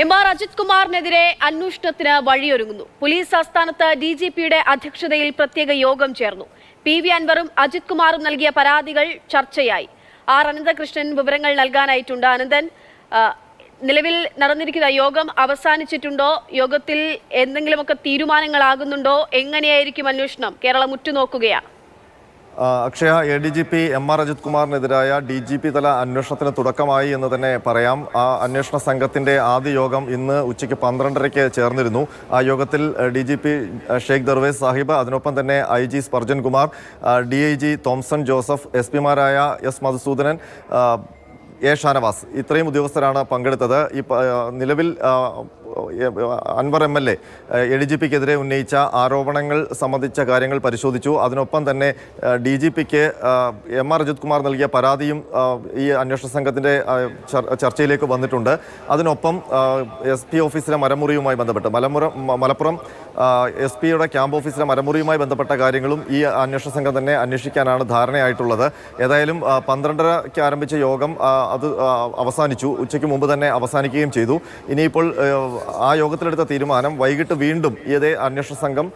എം.ആർ. അജിത് കുമാറിനെതിരെ അന്വേഷണത്തിന് വഴിയൊരുങ്ങുന്നു. പോലീസ് ആസ്ഥാനത്ത് DGPയുടെ അധ്യക്ഷതയിൽ പ്രത്യേക യോഗം ചേർന്നു. PV അൻവറും അജിത് കുമാറും നൽകിയ പരാതികൾ ചർച്ചയായി. ആർ അനന്തകൃഷ്ണൻ വിവരങ്ങൾ നൽകാനായിട്ടുണ്ട്. അനന്തൻ, നിലവിൽ നടന്നിരിക്കുന്ന യോഗം അവസാനിച്ചിട്ടുണ്ടോ? യോഗത്തിൽ എന്തെങ്കിലുമൊക്കെ തീരുമാനങ്ങളാകുന്നുണ്ടോ? എങ്ങനെയായിരിക്കും അന്വേഷണം? കേരളം ഉറ്റുനോക്കുകയാണ്. അക്ഷയ, ADGP എം.ആർ. അജിത് കുമാറിനെതിരായ DGP തല അന്വേഷണത്തിന് തുടക്കമായി എന്ന് തന്നെ പറയാം. ആ അന്വേഷണ സംഘത്തിന്റെ ആദ്യ യോഗം ഇന്ന് ഉച്ചയ്ക്ക് 12:30-ക്ക് ചേർന്നിരുന്നു. ആ യോഗത്തിൽ DGP ഷെയ്ഖ് ദർവേസ് സാഹിബ്, അതിനൊപ്പം തന്നെ IG സ്പർജൻ കുമാർ, DIG തോംസൺ ജോസഫ്, SP-മാരായ S മധുസൂദനൻ, A ഷാനവാസ്, ഇത്രയും ഉദ്യോഗസ്ഥരാണ് പങ്കെടുത്തത്. ഈ നിലവിൽ അൻവർ MLA ADGPക്കെതിരെ ഉന്നയിച്ച ആരോപണങ്ങൾ സംബന്ധിച്ച കാര്യങ്ങൾ പരിശോധിച്ചു. അതിനൊപ്പം തന്നെ DGPക്ക് എം.ആർ. അജിത് കുമാർ നൽകിയ പരാതിയും ഈ അന്വേഷണ സംഘത്തിൻ്റെ ചർച്ചയിലേക്ക് വന്നിട്ടുണ്ട്. അതിനൊപ്പം SP ഓഫീസിലെ മരമുറിയുമായി ബന്ധപ്പെട്ട് മലപ്പുറം SP-യുടെ ക്യാമ്പ് ഓഫീസിലെ മരമുറിയുമായി ബന്ധപ്പെട്ട കാര്യങ്ങളും ഈ അന്വേഷണ സംഘം തന്നെ അന്വേഷിക്കാനാണ് ധാരണയായിട്ടുള്ളത്. ഏതായാലും 12:30-ക്ക് ആരംഭിച്ച യോഗം അത് അവസാനിച്ചു. ഉച്ചയ്ക്ക് മുമ്പ് തന്നെ അവസാനിക്കുകയും ചെയ്തു. ഇനിയിപ്പോൾ ആ യോഗത്തിലെടുത്ത തീരുമാനം വൈകിട്ട് വീണ്ടും ഇതേ അന്വേഷണ സംഘം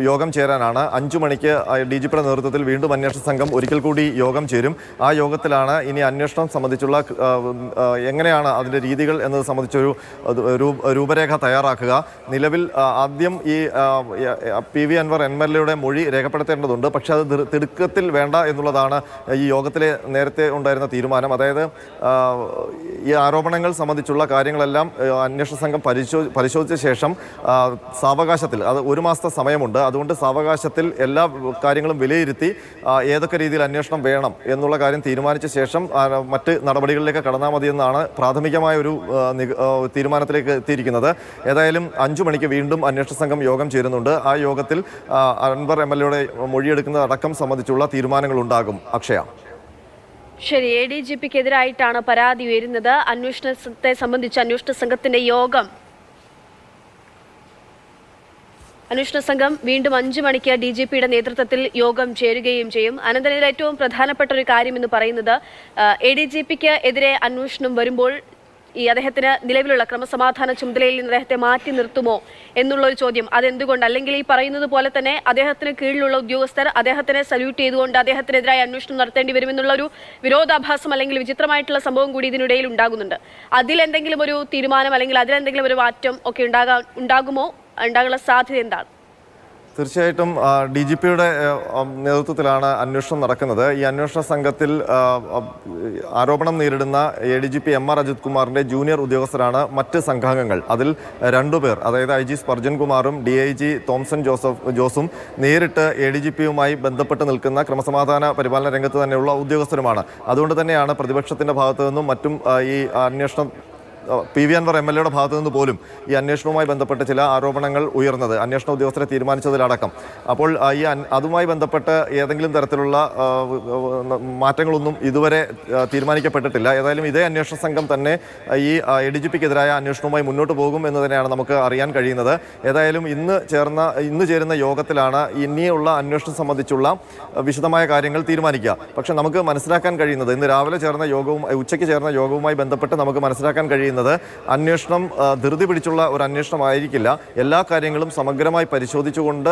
യോഗം ചേരാനാണ്. 5 മണിക്ക് DGPയുടെ നേതൃത്വത്തിൽ വീണ്ടും അന്വേഷണ സംഘം ഒരിക്കൽ കൂടി യോഗം ചേരും. ആ യോഗത്തിലാണ് ഇനി അന്വേഷണം സംബന്ധിച്ചുള്ള എങ്ങനെയാണ് അതിൻ്റെ രീതികൾ എന്നത് സംബന്ധിച്ചൊരു രൂപരേഖ തയ്യാറാക്കുക. നിലവിൽ ആദ്യം ഈ PV അൻവർ MLA-യുടെ മൊഴി രേഖപ്പെടുത്തേണ്ടതുണ്ട്. പക്ഷേ അത് തിടുക്കത്തിൽ വേണ്ട എന്നുള്ളതാണ് ഈ യോഗത്തിലെ നേരത്തെ ഉണ്ടായിരുന്ന തീരുമാനം. അതായത് ഈ ആരോപണങ്ങൾ സംബന്ധിച്ചുള്ള കാര്യങ്ങളെല്ലാം അന്വേഷണ സംഘം പരിശോധിച്ച ശേഷം സാവകാശത്തിൽ, അത് 1 മാസത്തെ സമയമുണ്ട്, അതുകൊണ്ട് സാവകാശത്തിൽ എല്ലാ കാര്യങ്ങളും വിലയിരുത്തി ഏതൊക്കെ രീതിയിൽ അന്വേഷണം വേണം എന്നുള്ള കാര്യം തീരുമാനിച്ച ശേഷം മറ്റ് നടപടികളിലേക്ക് കടന്നാൽ മതിയെന്നാണ് പ്രാഥമികമായ ഒരു തീരുമാനത്തിലേക്ക് എത്തിയിരിക്കുന്നത്. ഏതായാലും 5 മണിക്ക് വീണ്ടും അന്വേഷണ സംഘം യോഗം ചേരുന്നുണ്ട്. ആ യോഗത്തിൽ അൻവർ MLA-യുടെ മൊഴിയെടുക്കുന്നത് അടക്കം സംബന്ധിച്ചുള്ള തീരുമാനങ്ങൾ ഉണ്ടാകും. അക്ഷയ, ശരി, ADGPക്കെതിരായിട്ടാണ് പരാതി ഉയരുന്നത്. അന്വേഷണത്തെ സംബന്ധിച്ച് അന്വേഷണ സംഘത്തിന്റെ യോഗം, അന്വേഷണ സംഘം വീണ്ടും 5 മണിക്ക് DGPയുടെ നേതൃത്വത്തിൽ യോഗം ചേരുകയും ചെയ്യും. അനന്തരത്തിൽ ഏറ്റവും പ്രധാനപ്പെട്ട ഒരു കാര്യം എന്ന് പറയുന്നത് ADGPക്ക് എതിരെ അന്വേഷണം വരുമ്പോൾ ഈ അദ്ദേഹത്തിന് നിലവിലുള്ള ക്രമസമാധാന ചുമതലയിൽ നിന്ന് അദ്ദേഹത്തെ മാറ്റി നിർത്തുമോ എന്നുള്ളൊരു ചോദ്യം. അതെന്തുകൊണ്ട്? അല്ലെങ്കിൽ ഈ പറയുന്നത് പോലെ തന്നെ അദ്ദേഹത്തിന് കീഴിലുള്ള ഉദ്യോഗസ്ഥർ അദ്ദേഹത്തിനെ സല്യൂട്ട് ചെയ്തുകൊണ്ട് അദ്ദേഹത്തിനെതിരായ അന്വേഷണം നടത്തേണ്ടി വരുമെന്നുള്ളൊരു വിരോധാഭാസം അല്ലെങ്കിൽ വിചിത്രമായിട്ടുള്ള സംഭവം കൂടി ഇതിനിടയിൽ ഉണ്ടാകുന്നുണ്ട്. അതിലെന്തെങ്കിലും ഒരു തീരുമാനം അല്ലെങ്കിൽ അതിലെന്തെങ്കിലും ഒരു മാറ്റം ഒക്കെ ഉണ്ടാകുമോ? ഉണ്ടാകാനുള്ള സാധ്യത എന്താണ്? തീർച്ചയായിട്ടും DGPയുടെ നേതൃത്വത്തിലാണ് അന്വേഷണം നടക്കുന്നത്. ഈ അന്വേഷണ സംഘത്തിൽ ആരോപണം നേരിടുന്ന ADGP എം.ആർ. അജിത് കുമാറിൻ്റെ ജൂനിയർ ഉദ്യോഗസ്ഥരാണ് മറ്റ് സംഘാംഗങ്ങൾ. അതിൽ 2 പേർ, അതായത് IG സ്പർജൻ കുമാറും DIG തോംസൺ ജോസും നേരിട്ട് ADGPയുമായി ബന്ധപ്പെട്ട് നിൽക്കുന്ന ക്രമസമാധാന പരിപാലന രംഗത്ത് തന്നെയുള്ള ഉദ്യോഗസ്ഥരുമാണ്. അതുകൊണ്ട് തന്നെയാണ് പ്രതിപക്ഷത്തിൻ്റെ ഭാഗത്തു നിന്നും മറ്റും ഈ അന്വേഷണം PV അൻവർ MLA-യുടെ ഭാഗത്തു നിന്ന് പോലും ഈ അന്വേഷണവുമായി ബന്ധപ്പെട്ട് ചില ആരോപണങ്ങൾ ഉയർന്നത്, അന്വേഷണ ഉദ്യോഗസ്ഥരെ തീരുമാനിച്ചതിലടക്കം. അപ്പോൾ അതുമായി ബന്ധപ്പെട്ട് ഏതെങ്കിലും തരത്തിലുള്ള മാറ്റങ്ങളൊന്നും ഇതുവരെ തീരുമാനിക്കപ്പെട്ടിട്ടില്ല. ഏതായാലും ഇതേ അന്വേഷണ സംഘം തന്നെ ഈ ADGPക്കെതിരായ അന്വേഷണവുമായി മുന്നോട്ട് പോകും എന്ന് തന്നെയാണ് നമുക്ക് അറിയാൻ കഴിയുന്നത്. ഏതായാലും ഇന്ന് ചേരുന്ന യോഗത്തിലാണ് ഇനിയുള്ള അന്വേഷണം സംബന്ധിച്ചുള്ള വിശദമായ കാര്യങ്ങൾ തീരുമാനിക്കുക. പക്ഷേ നമുക്ക് മനസ്സിലാക്കാൻ കഴിയുന്നത്, ഇന്ന് രാവിലെ ചേർന്ന യോഗവും ഉച്ചയ്ക്ക് ചേർന്ന യോഗവുമായി ബന്ധപ്പെട്ട് നമുക്ക് മനസ്സിലാക്കാൻ കഴിയുന്നത് അന്വേഷണം ധൃതി പിടിച്ചുള്ള ഒരു അന്വേഷണമായിരിക്കില്ല. എല്ലാ കാര്യങ്ങളും സമഗ്രമായി പരിശോധിച്ചുകൊണ്ട്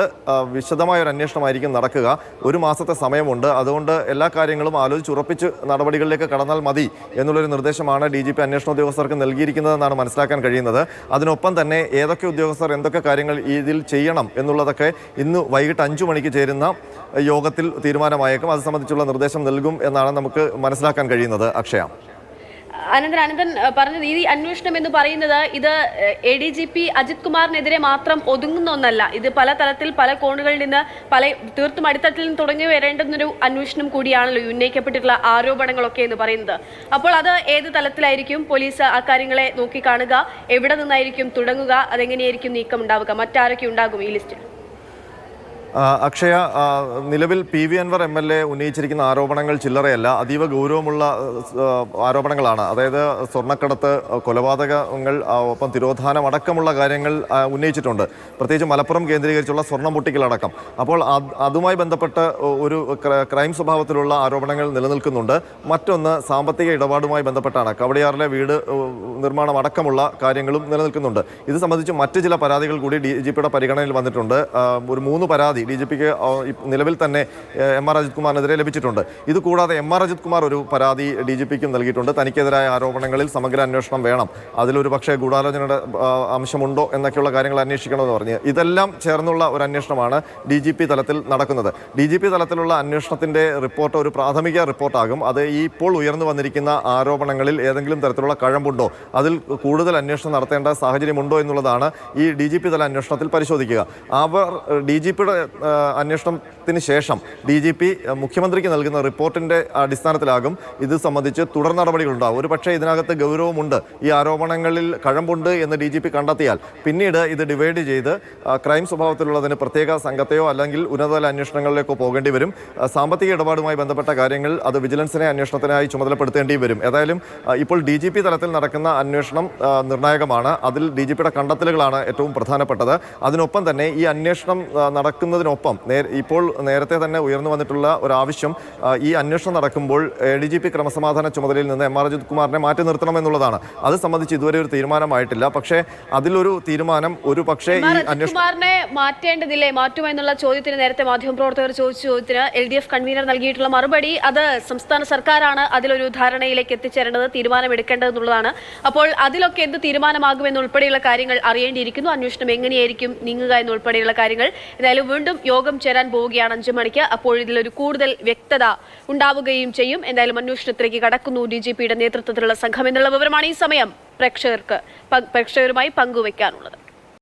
വിശദമായ ഒരു അന്വേഷണമായിരിക്കും നടക്കുക. 1 മാസത്തെ സമയമുണ്ട്. അതുകൊണ്ട് എല്ലാ കാര്യങ്ങളും ആലോചിച്ചുറപ്പിച്ച് നടപടികളിലേക്ക് കടന്നാൽ മതി എന്നുള്ളൊരു നിർദ്ദേശമാണ് DGP അന്വേഷണ ഉദ്യോഗസ്ഥർക്ക് നൽകിയിരിക്കുന്നതെന്നാണ് മനസ്സിലാക്കാൻ കഴിയുന്നത്. അതിനൊപ്പം തന്നെ ഏതൊക്കെ ഉദ്യോഗസ്ഥർ എന്തൊക്കെ കാര്യങ്ങൾ ഇതിൽ ചെയ്യണം എന്നുള്ളതൊക്കെ ഇന്ന് വൈകിട്ട് 5 മണിക്ക് ചേരുന്ന യോഗത്തിൽ തീരുമാനമായേക്കും. അത് സംബന്ധിച്ചുള്ള നിർദ്ദേശം നൽകും എന്നാണ് നമുക്ക് മനസ്സിലാക്കാൻ കഴിയുന്നത്. അക്ഷയ, അനന്തൻ പറഞ്ഞത് ഈ അന്വേഷണം എന്ന് പറയുന്നത് ഇത് ADGP അജിത് കുമാറിനെതിരെ മാത്രം ഒതുങ്ങുന്ന ഒന്നല്ല. ഇത് പല തലത്തിൽ പല കോണുകളിൽ നിന്ന് തീർത്തും അടിത്തട്ടിൽ നിന്ന് തുടങ്ങി വരേണ്ടുന്നൊരു അന്വേഷണം കൂടിയാണല്ലോ ഉന്നയിക്കപ്പെട്ടിട്ടുള്ള ആരോപണങ്ങളൊക്കെ എന്ന് പറയുന്നത്. അപ്പോൾ അത് ഏത് തലത്തിലായിരിക്കും പോലീസ് ആ കാര്യങ്ങളെ നോക്കിക്കാണുക? എവിടെ നിന്നായിരിക്കും തുടങ്ങുക? അതെങ്ങനെയായിരിക്കും നീക്കം ഉണ്ടാവുക? മറ്റാരൊക്കെ ഉണ്ടാകും ഈ ലിസ്റ്റിൽ? അക്ഷയ, നിലവിൽ PV അൻവർ MLA ഉന്നയിച്ചിരിക്കുന്ന ആരോപണങ്ങൾ ചില്ലറയല്ല, അതീവ ഗൗരവമുള്ള ആരോപണങ്ങളാണ്. അതായത് സ്വർണ്ണക്കടത്ത്, കൊലപാതകങ്ങൾ, ഒപ്പം തിരോധാനം അടക്കമുള്ള കാര്യങ്ങൾ ഉന്നയിച്ചിട്ടുണ്ട്. പ്രത്യേകിച്ച് മലപ്പുറം കേന്ദ്രീകരിച്ചുള്ള സ്വർണ്ണം പൊട്ടിക്കലടക്കം. അപ്പോൾ അതുമായി ബന്ധപ്പെട്ട് ഒരു ക്രൈം സ്വഭാവത്തിലുള്ള ആരോപണങ്ങൾ നിലനിൽക്കുന്നുണ്ട്. മറ്റൊന്ന് സാമ്പത്തിക ഇടപാടുമായി ബന്ധപ്പെട്ടാണ്. കവടിയാറിലെ വീട് നിർമ്മാണം അടക്കമുള്ള കാര്യങ്ങളും നിലനിൽക്കുന്നുണ്ട്. ഇത് സംബന്ധിച്ച് മറ്റ് ചില പരാതികൾ കൂടി DGPയുടെ പരിഗണനയിൽ വന്നിട്ടുണ്ട്. ഒരു 3 പരാതി DGPക്ക് നിലവിൽ തന്നെ MR അജിത് കുമാറിനെതിരെ ലഭിച്ചിട്ടുണ്ട്. ഇത് കൂടാതെ MR അജിത് കുമാർ ഒരു പരാതി DGPക്കും നൽകിയിട്ടുണ്ട്. തനിക്കെതിരായ ആരോപണങ്ങളിൽ സമഗ്ര അന്വേഷണം വേണം, അതിലൊരു പക്ഷേ ഗൂഢാലോചനയുടെ അംശമുണ്ടോ എന്നൊക്കെയുള്ള കാര്യങ്ങൾ അന്വേഷിക്കണമെന്ന് പറഞ്ഞ് ഇതെല്ലാം ചേർന്നുള്ള ഒരു അന്വേഷണമാണ് DGP തലത്തിൽ നടക്കുന്നത്. DGP തലത്തിലുള്ള അന്വേഷണത്തിന്റെ റിപ്പോർട്ട് ഒരു പ്രാഥമിക റിപ്പോർട്ടാകും. അത് ഇപ്പോൾ ഉയർന്നു വന്നിരിക്കുന്ന ആരോപണങ്ങളിൽ ഏതെങ്കിലും തരത്തിലുള്ള കഴമ്പുണ്ടോ, അതിൽ കൂടുതൽ അന്വേഷണം നടത്തേണ്ട സാഹചര്യമുണ്ടോ എന്നുള്ളതാണ് ഈ DGP തല അന്വേഷണത്തിൽ പരിശോധിക്കുക. അവർ DGPയുടെ അന്വേഷണത്തിന് ശേഷം DGP മുഖ്യമന്ത്രിക്ക് നൽകുന്ന റിപ്പോർട്ടിന്റെ അടിസ്ഥാനത്തിലാകും ഇത് സംബന്ധിച്ച് തുടർ നടപടികളുണ്ടാകും. ഒരു പക്ഷേ ഇതിനകത്ത് ഗൗരവമുണ്ട്, ഈ ആരോപണങ്ങളിൽ കഴമ്പുണ്ട് എന്ന് DGP കണ്ടെത്തിയാൽ പിന്നീട് ഇത് ഡിവൈഡ് ചെയ്ത് ക്രൈം സ്വഭാവത്തിലുള്ളതിന് പ്രത്യേക സംഘത്തെയോ അല്ലെങ്കിൽ ഉന്നതതല അന്വേഷണങ്ങളിലേക്കോ പോകേണ്ടി വരും. സാമ്പത്തിക ഇടപാടുമായി ബന്ധപ്പെട്ട കാര്യങ്ങൾ അത് വിജിലൻസിനെ അന്വേഷണത്തിനായി ചുമതലപ്പെടുത്തേണ്ടി വരും. ഏതായാലും ഇപ്പോൾ DGP തലത്തിൽ നടക്കുന്ന അന്വേഷണം നിർണായകമാണ്. അതിൽ DGPയുടെ കണ്ടെത്തലുകളാണ് ഏറ്റവും പ്രധാനപ്പെട്ടത്. അതിനൊപ്പം തന്നെ ഈ അന്വേഷണം നടക്കുന്നതിനൊപ്പം ഇപ്പോൾ നേരത്തെ തന്നെ ഉയർന്നു വന്നിട്ടുള്ള ഒരു ആവശ്യം, ഈ അന്വേഷണം നടക്കുമ്പോൾ ADGP ക്രമസമാധാന ചുമതലയിൽ നിന്ന് MR അജിത് കുമാറിനെ മാറ്റി നിർത്തണമെന്നുള്ളതാണ്. അത് സംബന്ധിച്ച് ഇതുവരെ ഒരു തീരുമാനമായിട്ടില്ല. പക്ഷേ അതിലൊരു തീരുമാനം ഒരു പക്ഷേ ഈ കുമാറിനെ മാറ്റേണ്ടതില്ലേ, മാറ്റുമെന്നുള്ള ചോദ്യത്തിന് നേരത്തെ മാധ്യമപ്രവർത്തകർ ചോദിച്ച ചോദ്യത്തിന് LDF കൺവീനർ നൽകിയിട്ടുള്ള മറുപടി അത് സംസ്ഥാന സർക്കാരാണ് അതിലൊരു ധാരണയിലേക്ക് എത്തിച്ചേരേണ്ടത്, തീരുമാനമെടുക്കേണ്ടതെന്നുള്ളതാണ്. അപ്പോൾ അതിലൊക്കെ എന്ത് തീരുമാനമാകുമെന്നുൾപ്പെടെയുള്ള കാര്യങ്ങൾ അറിയേണ്ടിയിരിക്കുന്നു. അന്വേഷണം എങ്ങനെയായിരിക്കും നീങ്ങുക എന്നുൾപ്പെടെയുള്ള കാര്യങ്ങൾ. എന്തായാലും വീണ്ടും യോഗം ചേരാൻ പോവുകയാണ് 5 മണിക്ക്. അപ്പോൾ ഇതിലൊരു കൂടുതൽ വ്യക്തത ഉണ്ടാവുകയും ചെയ്യും. എന്തായാലും അന്വേഷണത്തിലേക്ക് കടക്കുന്നു DGPയുടെ നേതൃത്വത്തിലുള്ള സംഘം എന്നുള്ള വിവരമാണ് ഈ സമയം പ്രേക്ഷകരുമായി പങ്കുവയ്ക്കാനുള്ളത്.